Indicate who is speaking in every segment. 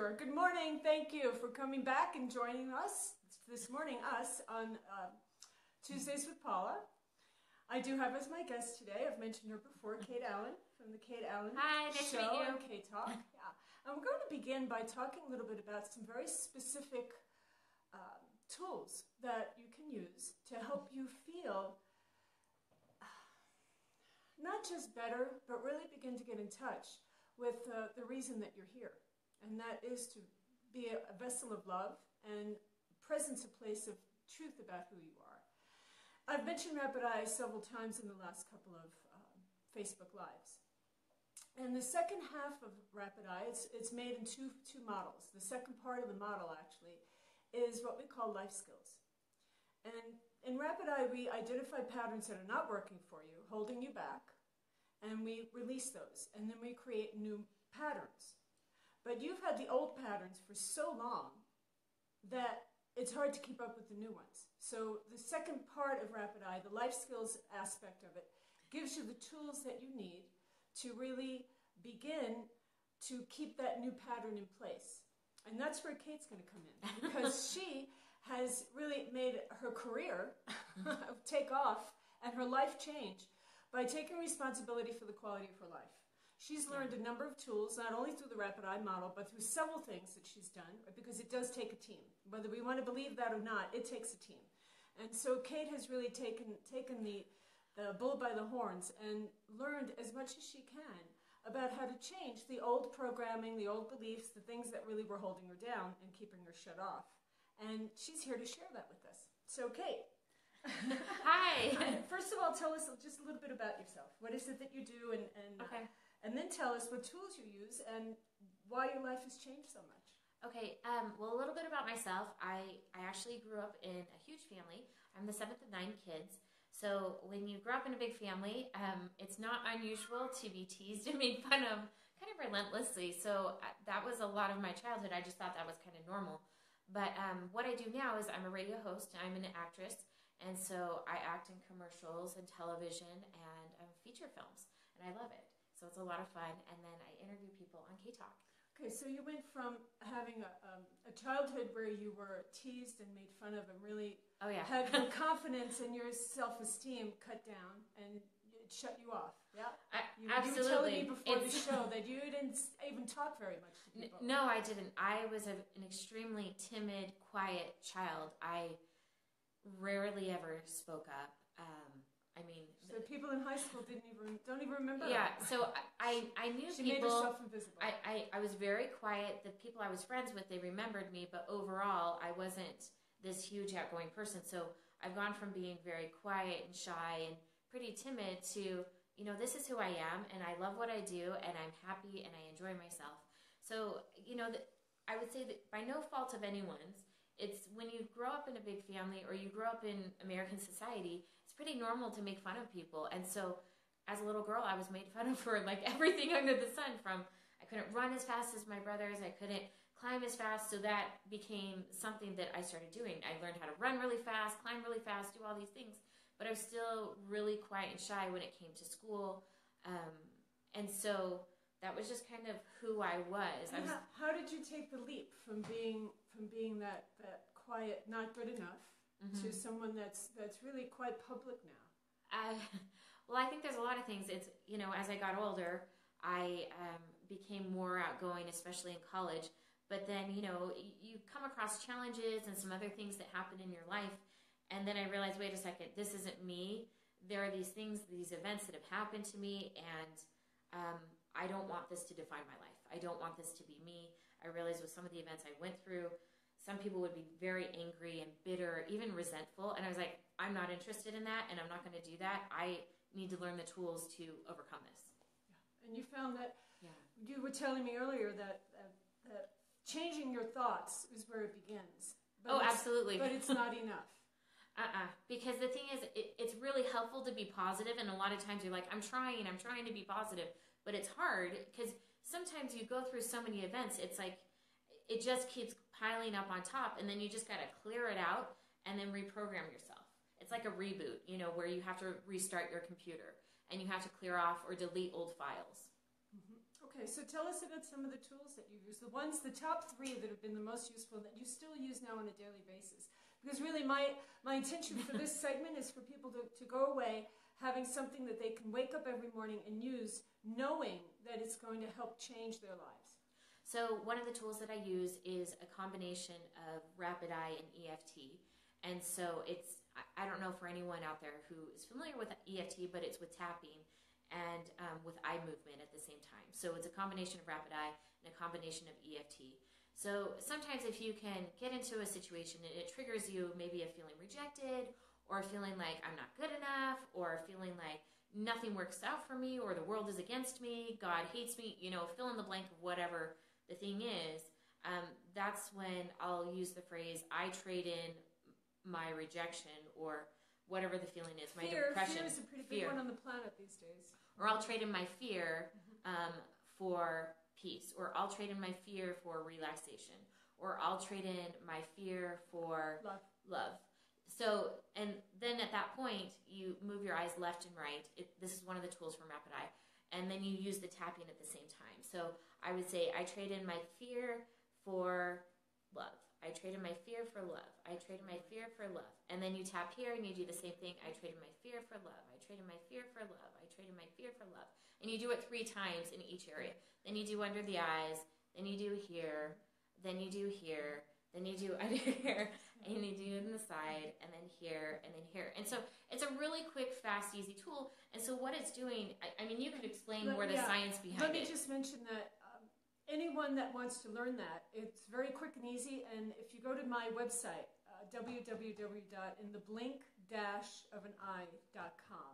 Speaker 1: Sure. Good morning. Thank you for coming back and joining us this morning, on Tuesdays with Paula. I do have as my guest today, I've mentioned her before, Cate Allen from the Cate Allen
Speaker 2: Hi, nice to meet
Speaker 1: Show
Speaker 2: you.
Speaker 1: and K-Talk. Yeah. And we're going to begin by talking a little bit about some very specific tools that you can use to help you feel not just better, but really begin to get in touch with the reason that you're here. And that is to be a vessel of love and presence a place of truth about who you are. I've mentioned Rapid Eye several times in the last couple of Facebook Lives. And the second half of Rapid Eye, it's made in two models. The second part of the model, actually, is what we call life skills. And in Rapid Eye, we identify patterns that are not working for you, holding you back, and we release those. And then we create new patterns. But you've had the old patterns for so long that it's hard to keep up with the new ones. So the second part of Rapid Eye, the life skills aspect of it, gives you the tools that you need to really begin to keep that new pattern in place. And that's where Cate's going to come in, because she has really made her career take off and her life change by taking responsibility for the quality of her life. She's learned a number of tools, not only through the Rapid Eye model, but through several things that she's done, because it does take a team. Whether we want to believe that or not, it takes a team. And so Cate has really taken the bull by the horns and learned as much as she can about how to change the old programming, the old beliefs, the things that really were holding her down and keeping her shut off. And she's here to share that with us. So Cate.
Speaker 2: Hi.
Speaker 1: First of all, tell us just a little bit about yourself. What is it that you do?
Speaker 2: Okay.
Speaker 1: And then tell us what tools you use and why your life has changed so much.
Speaker 2: Okay, well, a little bit about myself. I actually grew up in a huge family. I'm the seventh of 9 kids. So when you grow up in a big family, it's not unusual to be teased and made fun of kind of relentlessly. So that was a lot of my childhood. I just thought that was kind of normal. But what I do now is I'm a radio host. I'm an actress. And so I act in commercials and television and feature films. And I love it. So it's a lot of fun, and then I interview people on K-Talk.
Speaker 1: Okay, so you went from having a childhood where you were teased and made fun of and really had your confidence and your self-esteem cut down, and it shut you off, yeah?
Speaker 2: Absolutely.
Speaker 1: You were telling me before the show that you didn't even talk very much to people.
Speaker 2: No, I didn't. I was an extremely timid, quiet child. I rarely ever spoke up.
Speaker 1: So people in high school don't even remember.
Speaker 2: Yeah, so I knew
Speaker 1: she
Speaker 2: people.
Speaker 1: She made herself invisible.
Speaker 2: I was very quiet. The people I was friends with, they remembered me, but overall, I wasn't this huge outgoing person. So I've gone from being very quiet and shy and pretty timid to, this is who I am, and I love what I do, and I'm happy, and I enjoy myself. So, I would say that by no fault of anyone's, it's when you grow up in a big family or you grow up in American society, it's pretty normal to make fun of people. And so as a little girl, I was made fun of for like everything under the sun. From I couldn't run as fast as my brothers. I couldn't climb as fast. So that became something that I started doing. I learned how to run really fast, climb really fast, do all these things. But I was still really quiet and shy when it came to school. And so that was just kind of who I was.
Speaker 1: How did you take the leap from being that quiet, not good enough, to someone that's really quite public now?
Speaker 2: Well, I think there's a lot of things. It's, as I got older, I became more outgoing, especially in college. But then, you come across challenges and some other things that happen in your life. And then I realized, wait a second, this isn't me. There are these things, these events that have happened to me, and I don't want this to define my life. I don't want this to be me. I realized with some of the events I went through, some people would be very angry and bitter, even resentful. And I was like, I'm not interested in that, and I'm not going to do that. I need to learn the tools to overcome this.
Speaker 1: Yeah. And you found that, you were telling me earlier that changing your thoughts is where it begins.
Speaker 2: But absolutely.
Speaker 1: But it's not enough.
Speaker 2: Because the thing is, it's really helpful to be positive, and a lot of times you're like, I'm trying to be positive. But it's hard because sometimes you go through so many events, it's like it just keeps piling up on top, and then you just got to clear it out and then reprogram yourself. It's like a reboot, where you have to restart your computer and you have to clear off or delete old files.
Speaker 1: Mm-hmm. Okay, so tell us about some of the tools that you use, the top 3 that have been the most useful that you still use now on a daily basis. Because really my intention for this segment is for people to go away having something that they can wake up every morning and use, knowing that it's going to help change their lives.
Speaker 2: So one of the tools that I use is a combination of rapid eye and EFT. And so I don't know for anyone out there who is familiar with EFT, but it's with tapping and with eye movement at the same time. So it's a combination of rapid eye and a combination of EFT. So sometimes if you can get into a situation and it triggers you maybe of feeling rejected or feeling like I'm not good enough or feeling like nothing works out for me or the world is against me, God hates me, fill in the blank of whatever the thing is, that's when I'll use the phrase, I trade in my rejection or whatever the feeling is, my depression.
Speaker 1: Fear is a pretty big one on the planet these days.
Speaker 2: Or I'll trade in my fear for peace, or I'll trade in my fear for relaxation, or I'll trade in my fear for love. So, and then at that point, you move your eyes left and right. This is one of the tools from Rapid Eye. And then you use the tapping at the same time. So I would say, I trade in my fear for love. I trade in my fear for love. I trade in my fear for love. And then you tap here and you do the same thing. I trade in my fear for love. I trade in my fear for love. I trade in my fear for love. And you do it 3 times in each area. Then you do under the eyes. Then you do here. Then you do here. Then you do under here. And you do in the side. And then here. And then here. And so it's a really quick, fast, easy tool. And so what it's doing, I mean, you could explain more the science behind it.
Speaker 1: Let me just mention that anyone that wants to learn that, it's very quick and easy. And if you go to my website, www.intheblink-of-an-eye.com,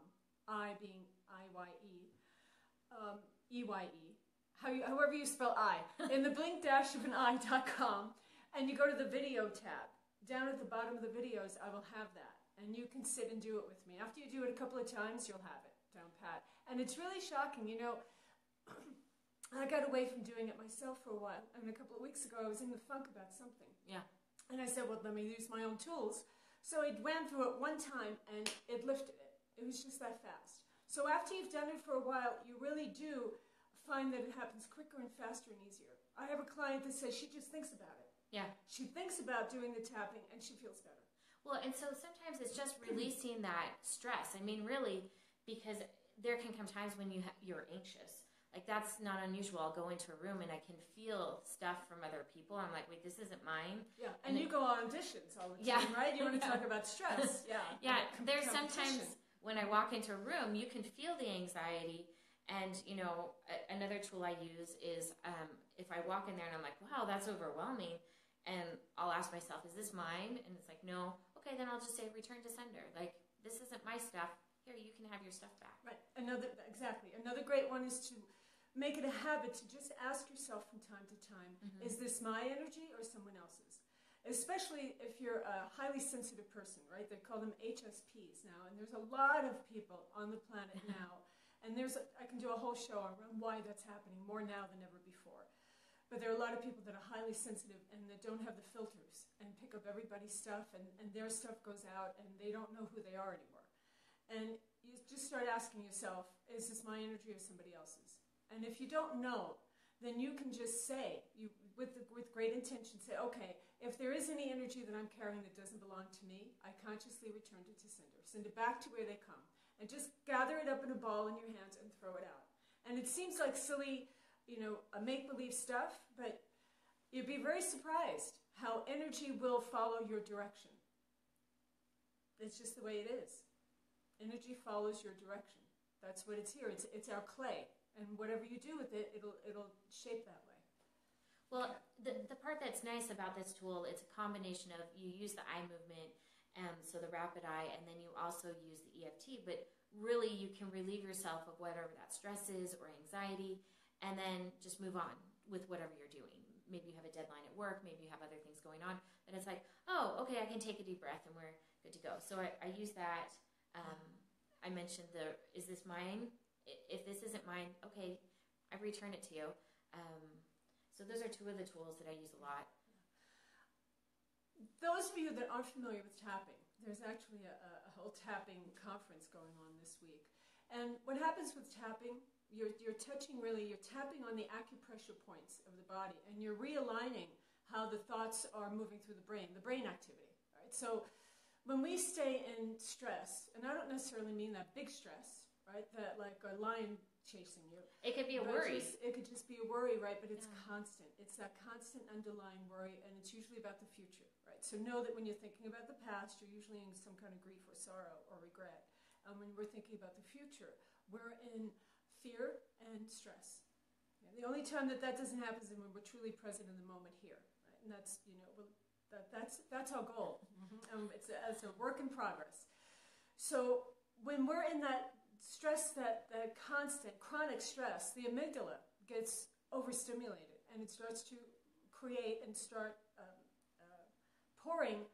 Speaker 1: I being I-Y-E, E-Y-E, however you spell I, intheblink-of-an-eye.com, and you go to the video tab. Down at the bottom of the videos, I will have that. And you can sit and do it with me. After you do it a couple of times, you'll have it down pat. And it's really shocking, I got away from doing it myself for a while. I mean, a couple of weeks ago, I was in the funk about something.
Speaker 2: Yeah.
Speaker 1: And I said, well, let me use my own tools. So I ran through it one time, and it lifted it. It was just that fast. So after you've done it for a while, you really do find that it happens quicker and faster and easier. I have a client that says she just thinks about it.
Speaker 2: Yeah.
Speaker 1: She thinks about doing the tapping, and she feels better.
Speaker 2: Well, and so sometimes it's just releasing that stress. I mean, really, because there can come times when you're anxious. Like, that's not unusual. I'll go into a room and I can feel stuff from other people. I'm like, wait, this isn't mine.
Speaker 1: Yeah, and you go on auditions all the time, right? You want to talk about stress. Yeah.
Speaker 2: Yeah, there's sometimes when I walk into a room, you can feel the anxiety. And, another tool I use is if I walk in there and I'm like, wow, that's overwhelming. And I'll ask myself, is this mine? And it's like, no. Okay, then I'll just say return to sender. Like, this isn't my stuff. Here, you can have your stuff back. Right.
Speaker 1: Exactly. Another great one is to make it a habit to just ask yourself from time to time, is this my energy or someone else's? Especially if you're a highly sensitive person, right? They call them HSPs now, and there's a lot of people on the planet now. And I can do a whole show on why that's happening more now than ever before. But there are a lot of people that are highly sensitive and that don't have the filters and pick up everybody's stuff, and their stuff goes out and they don't know who they are anymore. And you just start asking yourself, is this my energy or somebody else's? And if you don't know, then you can just say, with great intention, say, okay, if there is any energy that I'm carrying that doesn't belong to me, I consciously return it to sender. Send it back to where they come. And just gather it up in a ball in your hands and throw it out. And it seems like silly, make-believe stuff, but you'd be very surprised how energy will follow your direction. It's just the way it is. Energy follows your direction. That's what it's here. It's our clay. And whatever you do with it, it'll shape that way.
Speaker 2: Well, the part that's nice about this tool, it's a combination of, you use the eye movement, so the rapid eye, and then you also use the EFT, but really you can relieve yourself of whatever that stress is or anxiety, and then just move on with whatever you're doing. Maybe you have a deadline at work, maybe you have other things going on, and it's like, oh, okay, I can take a deep breath and we're good to go. So I use that. I mentioned is this mine? If this isn't mine, okay, I return it to you. So those are 2 of the tools that I use a lot.
Speaker 1: Those of you that aren't familiar with tapping, there's actually a whole tapping conference going on this week. And what happens with tapping, You're touching really, you're tapping on the acupressure points of the body, and you're realigning how the thoughts are moving through the brain activity, right? So when we stay in stress, and I don't necessarily mean that big stress, right? That like a lion chasing you.
Speaker 2: It could be a worry.
Speaker 1: It could just be a worry, right? But it's constant. It's that constant underlying worry, and it's usually about the future, right? So know that when you're thinking about the past, you're usually in some kind of grief or sorrow or regret. When we're thinking about the future, we're in fear and stress. Yeah, the only time that doesn't happen is when we're truly present in the moment here, right? And that's, that's our goal. It's a work in progress. So when we're in that stress, that constant chronic stress, the amygdala gets overstimulated, and it starts to create and start pouring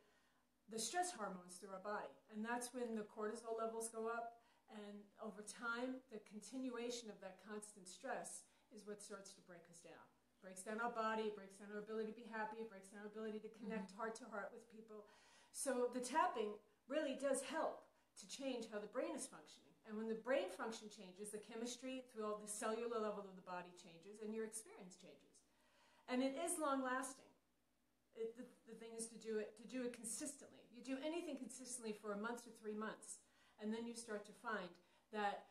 Speaker 1: the stress hormones through our body. And that's when the cortisol levels go up, and over time, the continuation of that constant stress is what starts to break us down. It breaks down our body, it breaks down our ability to be happy, it breaks down our ability to connect heart to heart with people. So the tapping really does help to change how the brain is functioning. And when the brain function changes, the chemistry through all the cellular level of the body changes, and your experience changes. And it is long-lasting. The thing is to do it consistently. You do anything consistently for a month to 3 months, and then you start to find that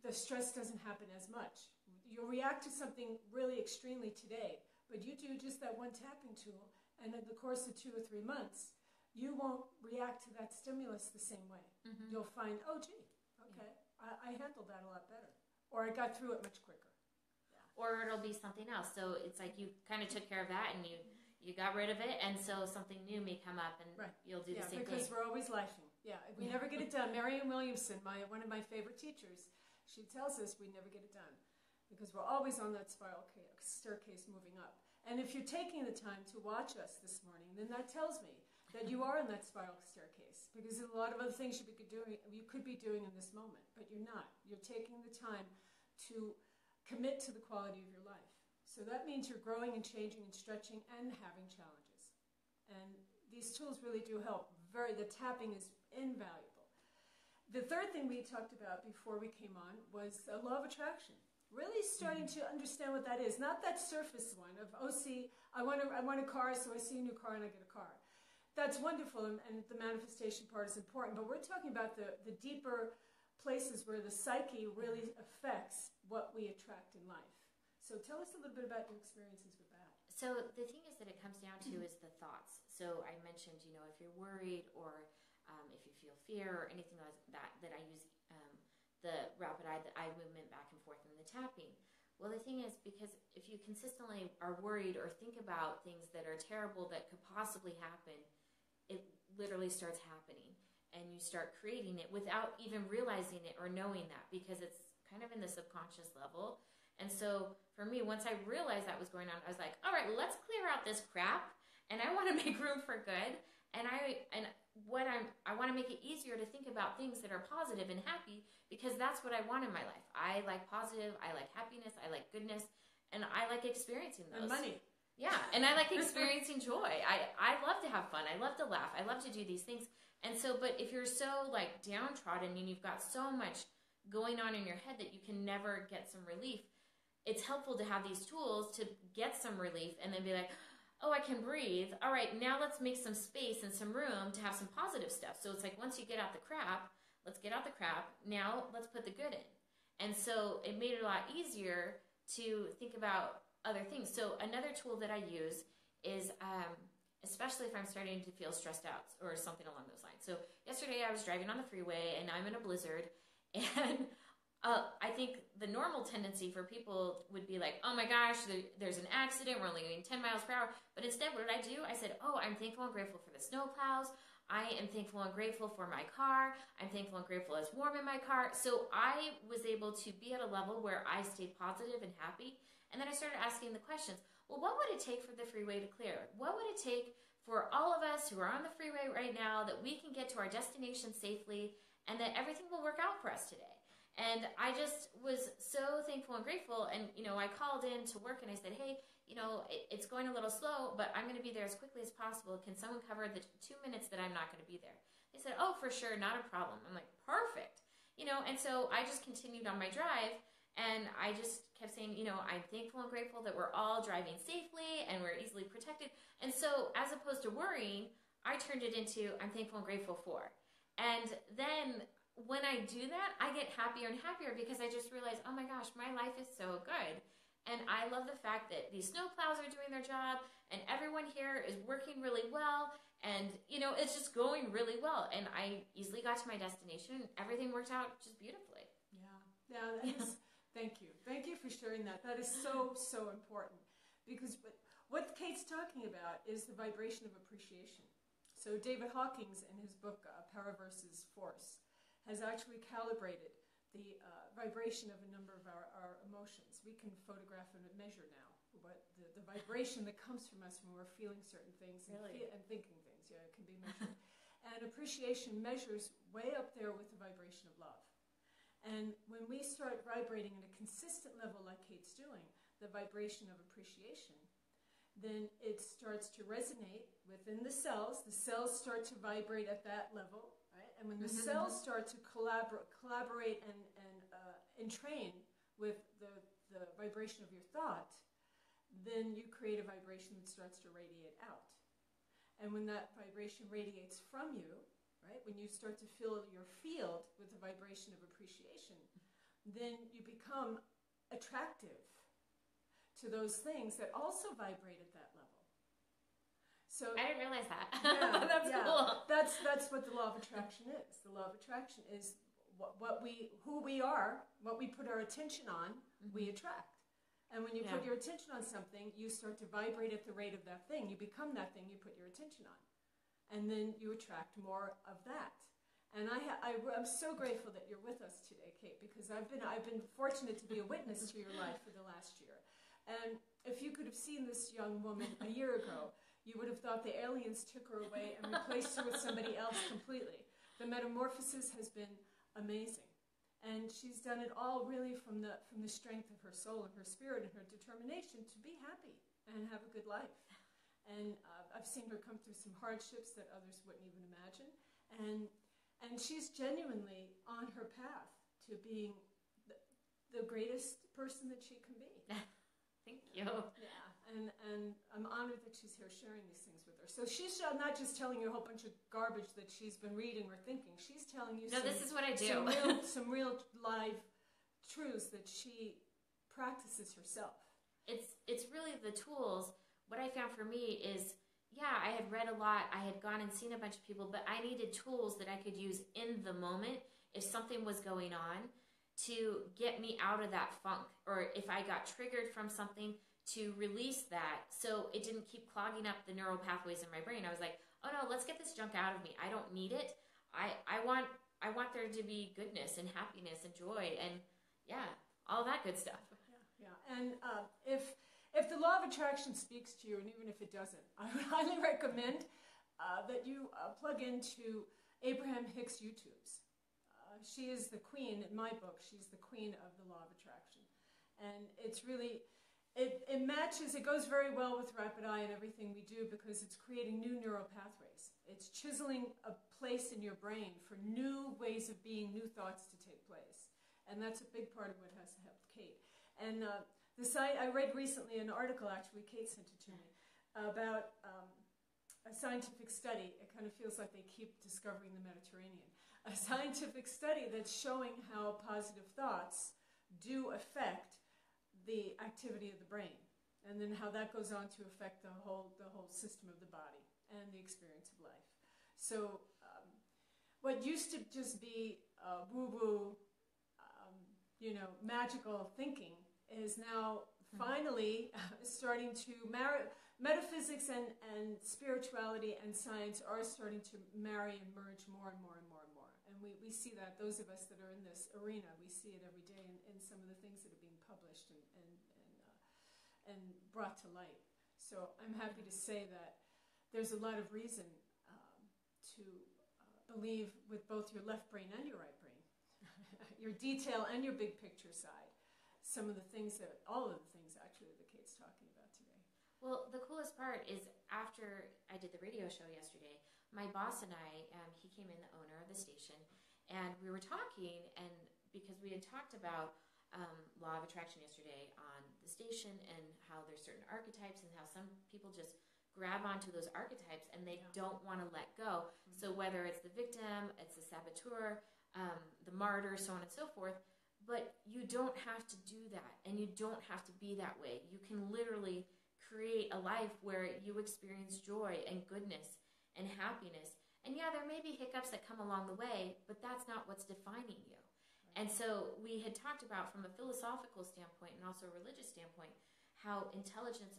Speaker 1: the stress doesn't happen as much. You'll react to something really extremely today, but you do just that one tapping tool, and in the course of 2 or 3 months, you won't react to that stimulus the same way. You'll find, oh, gee, okay, I handled that a lot better, or I got through it much quicker.
Speaker 2: Yeah. Or it'll be something else. So it's like you kind of took care of that, and you got rid of it, and so something new may come up, and you'll do the same thing.
Speaker 1: Because we're always lifing. Yeah, we never get it done. Marianne Williamson, one of my favorite teachers, she tells us we never get it done because we're always on that spiral staircase moving up. And if you're taking the time to watch us this morning, then that tells me that you are in that spiral staircase, because there's a lot of other things you could be doing in this moment, but you're not. You're taking the time to commit to the quality of your life. So that means you're growing and changing and stretching and having challenges. And these tools really do help. The tapping is invaluable. The third thing we talked about before we came on was law of attraction. Really starting to understand what that is. Not that surface one of, I want a car, so I see a new car and I get a car. That's wonderful, and the manifestation part is important, but we're talking about the deeper places where the psyche really affects what we attract in life. So tell us a little bit about your experiences with that.
Speaker 2: So the thing is that it comes down to is the thoughts. So I mentioned, if you're worried or if you feel fear or anything like that I use the rapid eye movement back and forth and the tapping. Well, the thing is, because if you consistently are worried or think about things that are terrible that could possibly happen, it literally starts happening, and you start creating it without even realizing it or knowing that, because it's kind of in the subconscious level. And so for me, once I realized that was going on, I was like, all right, let's clear out this crap, and I want to make room for good. And I want to make it easier to think about things that are positive and happy, because that's what I want in my life. I like positive, I like happiness, I like goodness, and I like experiencing those.
Speaker 1: And money.
Speaker 2: Yeah, and I like experiencing joy. I love to have fun. I love to laugh. I love to do these things. And so, but if you're so like downtrodden and you've got so much going on in your head that you can never get some relief, it's helpful to have these tools to get some relief and then be like, oh, I can breathe. All right, now let's make some space and some room to have some positive stuff. So it's like, once you get out the crap, let's get out the crap. Now let's put the good in. And so it made it a lot easier to think about other things. So another tool that I use is, especially if I'm starting to feel stressed out or something along those lines. So yesterday I was driving on the freeway and I'm in a blizzard, and I think the normal tendency for people would be like, oh my gosh, there's an accident, we're only going 10 miles per hour. But instead, what did I do? I said, oh, I'm thankful and grateful for the snow plows. I am thankful and grateful for my car. I'm thankful and grateful it's warm in my car. So I was able to be at a level where I stayed positive and happy. And then I started asking the questions. Well, what would it take for the freeway to clear? What would it take for all of us who are on the freeway right now that we can get to our destination safely and that everything will work out for us today? And I just was so thankful and grateful. And, I called in to work and I said, hey, it's going a little slow, but I'm going to be there as quickly as possible. Can someone cover the 2 minutes that I'm not going to be there? They said, oh, for sure, not a problem. I'm like, perfect. And so I just continued on my drive. And I just kept saying, I'm thankful and grateful that we're all driving safely and we're easily protected. And so as opposed to worrying, I turned it into I'm thankful and grateful for. And then when I do that, I get happier and happier because I just realize, oh my gosh, my life is so good. And I love the fact that these snowplows are doing their job and everyone here is working really well. And, it's just going really well. And I easily got to my destination. Everything worked out just beautifully.
Speaker 1: Yeah, that is, thank you. Thank you for sharing that. That is so, so important. Because what Cate's talking about is the vibration of appreciation. So David Hawkins, in his book, Power versus Force, has actually calibrated the vibration of a number of our emotions. We can photograph and measure now what the vibration that comes from us when we're feeling certain things and thinking things. Yeah, it can be measured. And appreciation measures way up there with the vibration of love. And when we start vibrating at a consistent level like Cate's doing, the vibration of appreciation, then it starts to resonate within the cells. The cells start to vibrate at that level, right? And when the cells start to collaborate and entrain with the vibration of your thought, then you create a vibration that starts to radiate out. And when that vibration radiates from you, right, when you start to fill your field with the vibration of appreciation, then you become attractive to those things that also vibrate at that level. So
Speaker 2: I didn't realize that.
Speaker 1: Yeah,
Speaker 2: That's cool.
Speaker 1: That's what the law of attraction is. The law of attraction is who we are, what we put our attention on, we attract. And when you put your attention on something, you start to vibrate at the rate of that thing. You become that thing you put your attention on. And then you attract more of that. And I'm so grateful that you're with us today, Cate, because I've been fortunate to be a witness to your life for the last year. And if you could have seen this young woman a year ago, you would have thought the aliens took her away and replaced her with somebody else completely. The metamorphosis has been amazing. And she's done it all really from the strength of her soul and her spirit and her determination to be happy and have a good life. And I've seen her come through some hardships that others wouldn't even imagine. And she's genuinely on her path to being the greatest person that she can be.
Speaker 2: Thank you.
Speaker 1: Yeah, and I'm honored that she's here sharing these things with her. So she's not just telling you a whole bunch of garbage that she's been reading or thinking. She's telling you
Speaker 2: this is what I do.
Speaker 1: some real live truths that she practices herself.
Speaker 2: It's really the tools. What I found for me is, I had read a lot. I had gone and seen a bunch of people, but I needed tools that I could use in the moment if something was going on to get me out of that funk, or if I got triggered from something, to release that so it didn't keep clogging up the neural pathways in my brain. I was like, oh no, let's get this junk out of me. I don't need it. I want there to be goodness and happiness and joy and all that good stuff.
Speaker 1: Yeah. And if the law of attraction speaks to you, and even if it doesn't, I would highly recommend that you plug into Abraham Hicks' YouTubes. She is the queen, in my book, she's the queen of the law of attraction. And it's really, it matches, it goes very well with Rapid Eye and everything we do because it's creating new neural pathways. It's chiseling a place in your brain for new ways of being, new thoughts to take place. And that's a big part of what has helped Cate. And the site, I read recently an article, actually, Cate sent it to me, about a scientific study. It kind of feels like they keep discovering the Mediterranean. A scientific study that's showing how positive thoughts do affect the activity of the brain, and then how that goes on to affect the whole system of the body and the experience of life. So what used to just be woo-woo, magical thinking is now finally starting to metaphysics and spirituality and science are starting to marry and merge more and more and more and more. And we see that, those of us that are in this arena, we see it every day in some of the things that are being published and brought to light. So I'm happy to say that there's a lot of reason to believe with both your left brain and your right brain, your detail and your big picture side, all of the things actually that Cate's talking about today.
Speaker 2: Well, the coolest part is after I did the radio show yesterday, my boss and I, he came in, the owner of the station, and we were talking, and because we had talked about law of attraction yesterday on the station, and how there's certain archetypes and how some people just grab onto those archetypes and they don't want to let go. So whether it's the victim, it's the saboteur, the martyr, so on and so forth, but you don't have to do that, and you don't have to be that way. You can literally create a life where you experience joy and goodness and happiness. And yeah, there may be hiccups that come along the way, but that's not what's defining you. And so we had talked about, from a philosophical standpoint and also a religious standpoint, how intelligence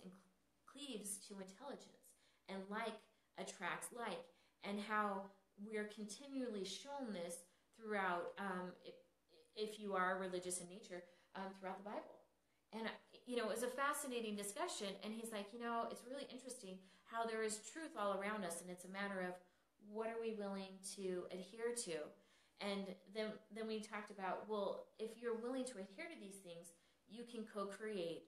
Speaker 2: cleaves to intelligence, and like attracts like, and how we're continually shown this throughout, if you are religious in nature, throughout the Bible. And, it was a fascinating discussion, and he's like, it's really interesting how there is truth all around us, and it's a matter of what are we willing to adhere to. And then we talked about, well, if you're willing to adhere to these things, you can co-create,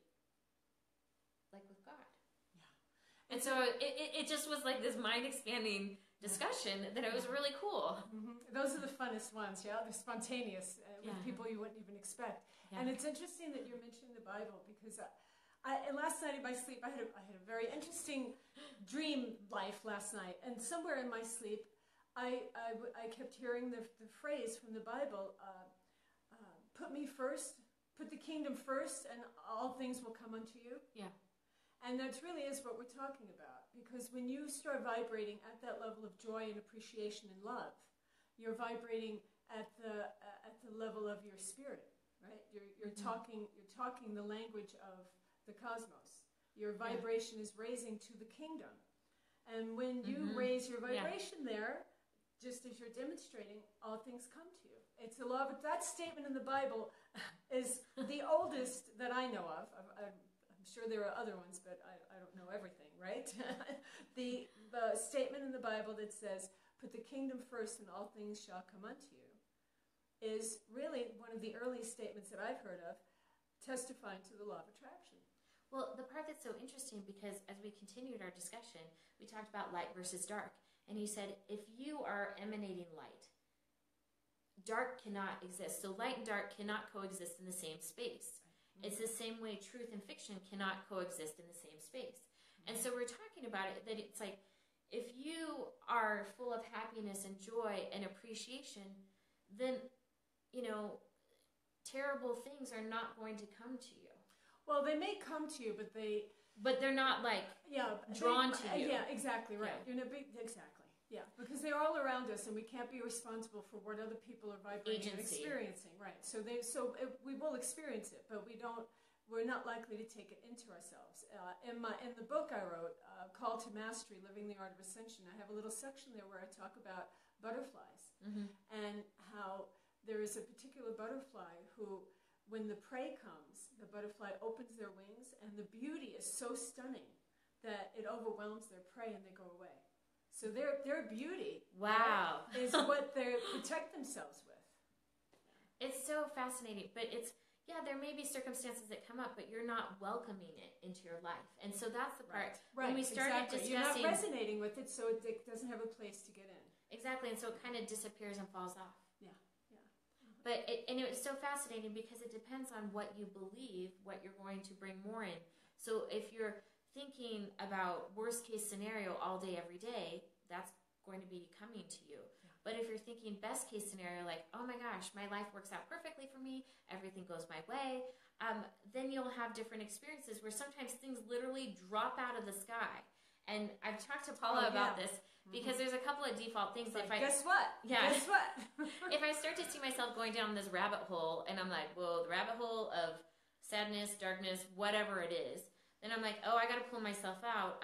Speaker 2: like with God. Yeah. And so it just was like this mind-expanding discussion that it was really cool.
Speaker 1: Mm-hmm. Those are the funnest ones, yeah? They're spontaneous, with people you wouldn't even expect. Yeah. And it's interesting that you're mentioning the Bible, because last night in my sleep, I had a very interesting dream life last night. And somewhere in my sleep, I kept hearing the phrase from the Bible, put me first, put the kingdom first, and all things will come unto you. Yeah. And that really is what we're talking about. Because when you start vibrating at that level of joy and appreciation and love, you're vibrating at the level of your spirit, right? You're talking the language of the cosmos. Your vibration is raising to the kingdom. And when you raise your vibration there, just as you're demonstrating, all things come to you. It's a law of that statement in the Bible is the oldest that I know of. I'm sure there are other ones, but I don't know everything, right? The statement in the Bible that says, put the kingdom first and all things shall come unto you, is really one of the earliest statements that I've heard of, testifying to the law of attraction.
Speaker 2: Well, the part that's so interesting, because as we continued our discussion, we talked about light versus dark. And he said, if you are emanating light, dark cannot exist. So light and dark cannot coexist in the same space. It's the same way truth and fiction cannot coexist in the same space. And so we're talking about it, that it's like, if you are full of happiness and joy and appreciation, then, terrible things are not going to come to you.
Speaker 1: Well, they may come to you, but
Speaker 2: they're not drawn to you.
Speaker 1: Yeah, exactly right. Yeah. Exactly. Yeah, because they're all around us, and we can't be responsible for what other people are vibrating and experiencing. Right. So we will experience it, but we're not likely to take it into ourselves. In the book I wrote, Call to Mastery: Living the Art of Ascension, I have a little section there where I talk about butterflies, and how there is a particular butterfly who, when the prey comes, the butterfly opens their wings, and the beauty is so stunning that it overwhelms their prey and they go away. So their beauty is what they protect themselves with.
Speaker 2: It's so fascinating, but there may be circumstances that come up, but you're not welcoming it into your life. And so that's the part.
Speaker 1: Right.
Speaker 2: When we started discussing,
Speaker 1: you're not resonating with it, so it doesn't have a place to get in.
Speaker 2: Exactly, and so it kind of disappears and falls off.
Speaker 1: Yeah.
Speaker 2: But it was so fascinating, because it depends on what you believe, what you're going to bring more in. So if you're thinking about worst case scenario all day, every day, that's going to be coming to you. Yeah. But if you're thinking best case scenario, like, oh my gosh, my life works out perfectly for me, everything goes my way, then you'll have different experiences where sometimes things literally drop out of the sky. And I've talked to Paula about this, because there's a couple of default things.
Speaker 1: Guess what?
Speaker 2: Yeah.
Speaker 1: Guess what?
Speaker 2: If I start to see myself going down this rabbit hole, and I'm like, well, the rabbit hole of sadness, darkness, whatever it is, then I'm like, oh, I got to pull myself out.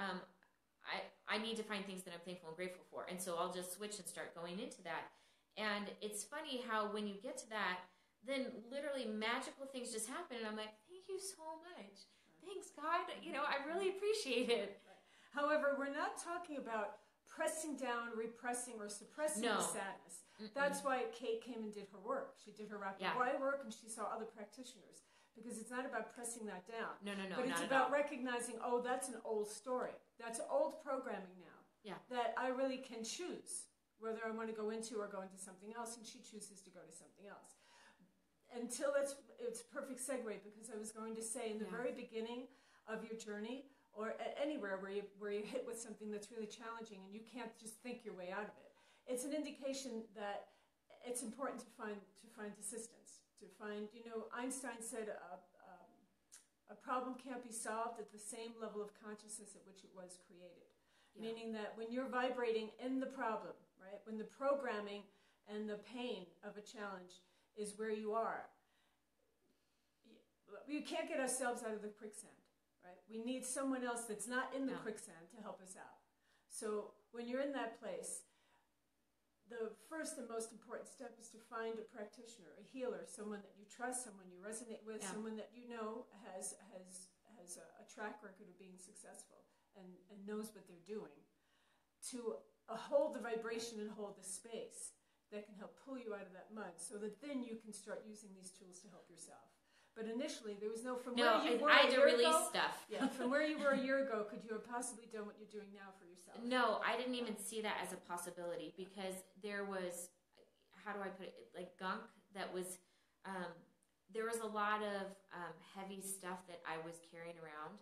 Speaker 2: I need to find things that I'm thankful and grateful for. And so I'll just switch and start going into that. And it's funny how when you get to that, then literally magical things just happen. And I'm like, thank you so much. Thanks, God. I really appreciate it.
Speaker 1: Right. However, we're not talking about pressing down, repressing, or suppressing the sadness. That's why Kate came and did her work. She did her rapid eye work, and she saw other practitioners. Because it's not about pressing that down.
Speaker 2: No.
Speaker 1: But it's about recognizing, that's an old story. That's old programming now. Yeah. That I really can choose whether I want to go into or go into something else, and she chooses to go to something else. until it's a perfect segue, because I was going to say in the very beginning of your journey, or anywhere where you hit with something that's really challenging and you can't just think your way out of it, it's an indication that it's important to find assistance. To find, Einstein said a problem can't be solved at the same level of consciousness at which it was created. Yeah. Meaning that when you're vibrating in the problem, right, when the programming and the pain of a challenge is where you are, you can't get ourselves out of the quicksand, right? We need someone else that's not in the quicksand to help us out. So when you're in that place, the first and most important step is to find a practitioner, a healer, someone that you trust, someone you resonate with, someone that you know has a track record of being successful and knows what they're doing, to hold the vibration and hold the space that can help pull you out of that mud, so that then you can start using these tools to help yourself. But initially, there was where you were
Speaker 2: I had
Speaker 1: a
Speaker 2: to
Speaker 1: year
Speaker 2: release
Speaker 1: ago.
Speaker 2: stuff.
Speaker 1: Yeah, from where you were a year ago, could you have possibly done what you're doing now for yourself?
Speaker 2: No, I didn't even see that as a possibility, because there was, how do I put it, like gunk that was, there was a lot of heavy stuff that I was carrying around,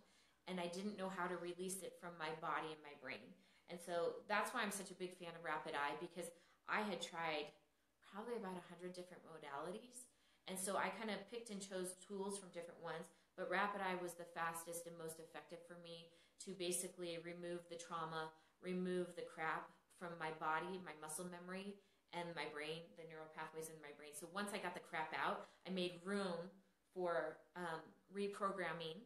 Speaker 2: and I didn't know how to release it from my body and my brain. And so that's why I'm such a big fan of Rapid Eye, because I had tried probably about 100 different modalities. And so I kind of picked and chose tools from different ones, but Rapid Eye was the fastest and most effective for me to basically remove the trauma, remove the crap from my body, my muscle memory, and my brain, the neural pathways in my brain. So once I got the crap out, I made room for reprogramming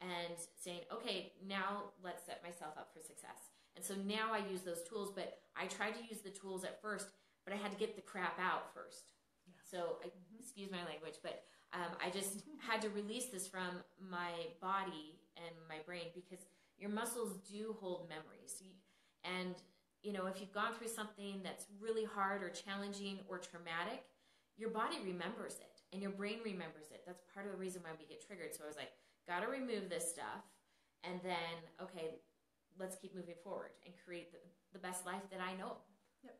Speaker 2: and saying, okay, now let's set myself up for success. And so now I use those tools, but I tried to use the tools at first, but I had to get the crap out first. Yeah. So, excuse my language, but I just had to release this from my body and my brain, because your muscles do hold memories. And, if you've gone through something that's really hard or challenging or traumatic, your body remembers it and your brain remembers it. That's part of the reason why we get triggered. So I was like, got to remove this stuff, and then, okay, let's keep moving forward and create the best life that I know.
Speaker 1: Yep.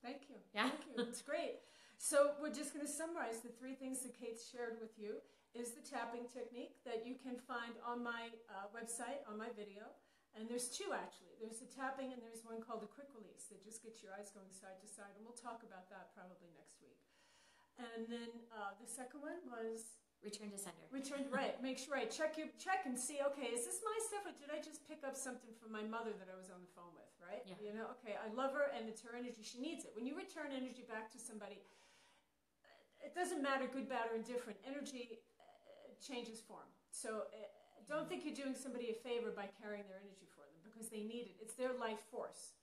Speaker 1: Thank you.
Speaker 2: Yeah.
Speaker 1: Thank you. It's great. So we're just going to summarize the 3 things that Cate shared with you. Is the tapping technique that you can find on my website, on my video. And there's 2, actually. There's the tapping, and there's one called the quick release that just gets your eyes going side to side. And we'll talk about that probably next week. And then the second one was...
Speaker 2: Return to sender.
Speaker 1: Right. Make sure I check and see, okay, is this my stuff, or did I just pick up something from my mother that I was on the phone with, right? Yeah. Okay, I love her, and it's her energy. She needs it. When you return energy back to somebody, it doesn't matter good, bad, or indifferent. Energy changes form. So don't think you're doing somebody a favor by carrying their energy for them, because they need it. It's their life force.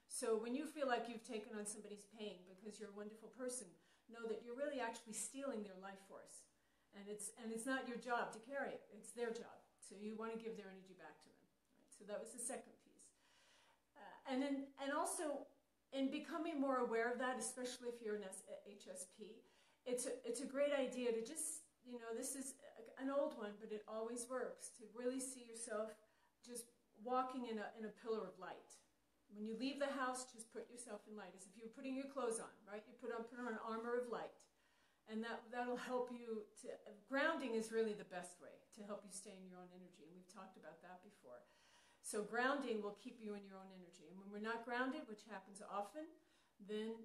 Speaker 1: So when you feel like you've taken on somebody's pain because you're a wonderful person, know that you're really actually stealing their life force. And it's not your job to carry it. It's their job. So you want to give their energy back to them. Right? So that was the second piece. And also, in becoming more aware of that, especially if you're an HSP, it's a great idea to just, this is an old one, but it always works, to really see yourself just walking in a pillar of light. When you leave the house, just put yourself in light, as if you're putting your clothes on, right? You put on an armor of light. And that'll help you to... Grounding is really the best way to help you stay in your own energy, and we've talked about that before. So grounding will keep you in your own energy. And when we're not grounded, which happens often, then,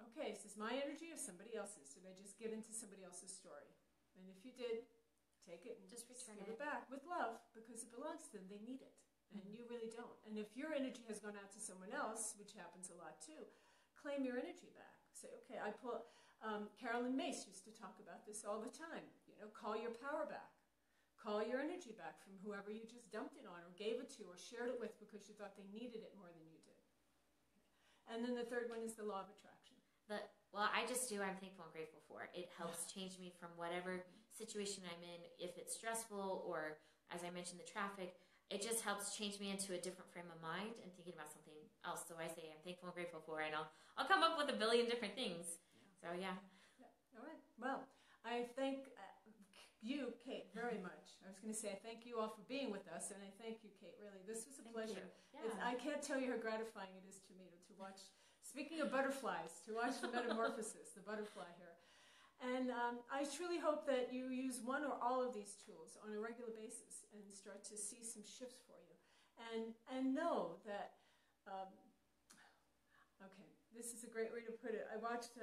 Speaker 1: okay, is this my energy or somebody else's? Did I just get into somebody else's story? And if you did, take it and just give it back with love, because it belongs to them. They need it, and you really don't. And if your energy has gone out to someone else, which happens a lot too, claim your energy back. Say, okay, I pull... Carolyn Mace used to talk about this all the time. Call your power back. Call your energy back from whoever you just dumped it on or gave it to or shared it with because you thought they needed it more than you did. And then the third one is the law of attraction.
Speaker 2: I just do. I'm thankful and grateful for it. It helps change me from whatever situation I'm in. If it's stressful or, as I mentioned, the traffic, it just helps change me into a different frame of mind and thinking about something else. So I say I'm thankful and grateful for it, and I'll come up with a billion different things. So, yeah.
Speaker 1: All right. Well, I thank you, Cate, very much. I was going to say I thank you all for being with us, and I thank you, Cate, really. This was a pleasure. Yeah. I can't tell you how gratifying it is to me to watch, speaking of butterflies, to watch the metamorphosis, the butterfly here. And I truly hope that you use one or all of these tools on a regular basis and start to see some shifts for you. And know that, okay, this is a great way to put it. I watched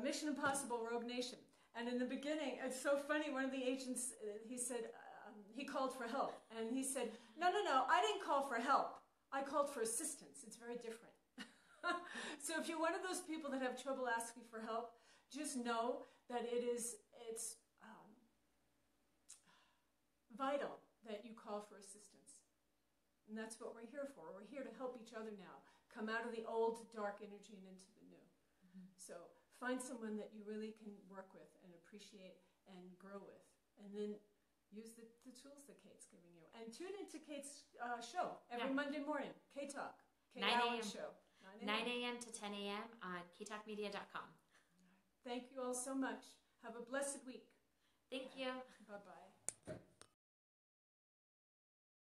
Speaker 1: Mission Impossible Rogue Nation. And in the beginning, it's so funny, one of the agents, he said, he called for help. And he said, no, I didn't call for help. I called for assistance. It's very different. So if you're one of those people that have trouble asking for help, just know that it's vital that you call for assistance. And that's what we're here for. We're here to help each other now come out of the old dark energy and into the new. Mm-hmm. So find someone that you really can work with and appreciate and grow with. And then use the tools that Kate's giving you. And tune into Kate's show every Monday morning, K-Talk. Cate Allen Show.
Speaker 2: 9 a.m. to 10 a.m. on ktalkmedia.com.
Speaker 1: Thank you all so much. Have a blessed week.
Speaker 2: Thank you.
Speaker 1: Bye-bye.